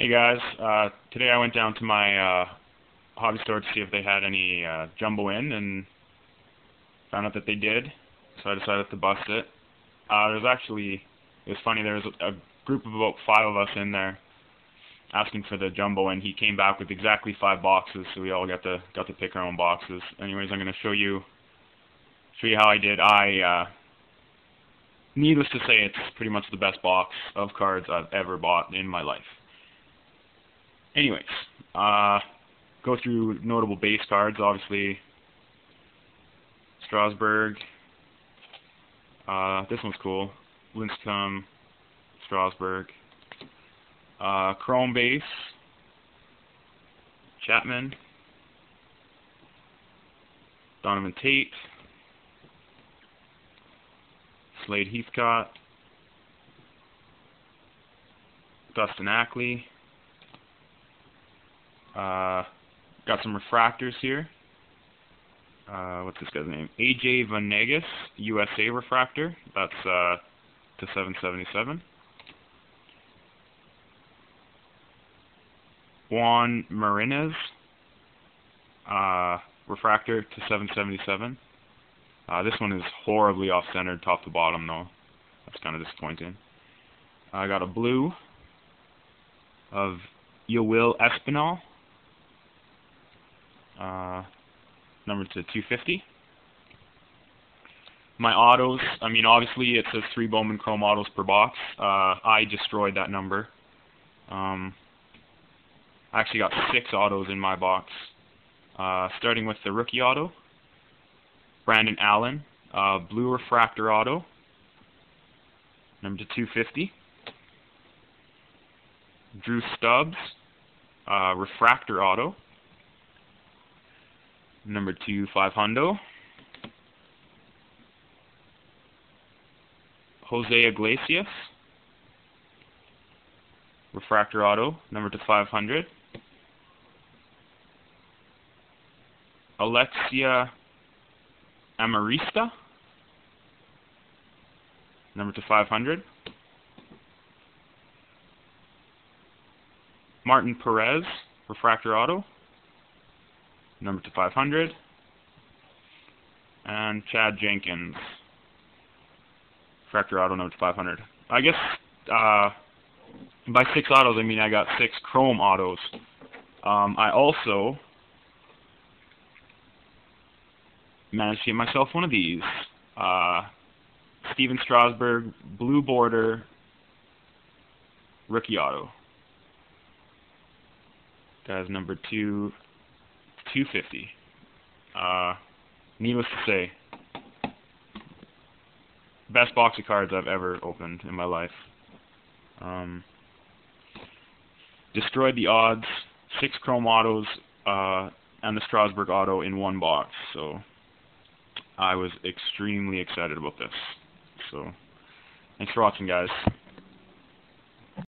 Hey guys, today I went down to my hobby store to see if they had any jumbo in, and found out that they did, so I decided to bust it. It was funny, there was a group of about 5 of us in there asking for the jumbo, and he came back with exactly 5 boxes, so we all got to pick our own boxes. Anyways, I'm going to show you how I did. Needless to say, it's pretty much the best box of cards I've ever bought in my life. Anyways, go through notable base cards. Obviously, Strasbourg. This one's cool. Linscomb, Strasbourg. Chrome base. Chapman. Donovan Tate. Slade Heathcott. Dustin Ackley. Got some refractors here. What's this guy's name? AJ Vanegas, USA refractor. That's to 777. Juan Marinez, refractor to 777. This one is horribly off-centered, top to bottom, though. That's kind of disappointing. I got a blue of Yoel Espinal. Number to 250. My autos, obviously it says 3 Bowman Chrome autos per box. I destroyed that number. I actually got 6 autos in my box. Starting with the rookie auto, Brandon Allen, blue refractor auto, number to 250. Drew Stubbs, refractor auto, number 2 500. Jose Iglesias, refractor auto, number to 500. Alexia Amarista, number to 500. Martin Perez, refractor auto, number to 500. And Chad Jenkins, refractor auto, number to 500. I guess by 6 autos, I got 6 chrome autos. I also managed to get myself one of these. Steven Strasburg, blue border, rookie auto. Guy's number 250. Needless to say, best box of cards I've ever opened in my life. Destroyed the odds, 6 chrome autos, and the Strasbourg auto in one box. So I was extremely excited about this. So thanks for watching, guys.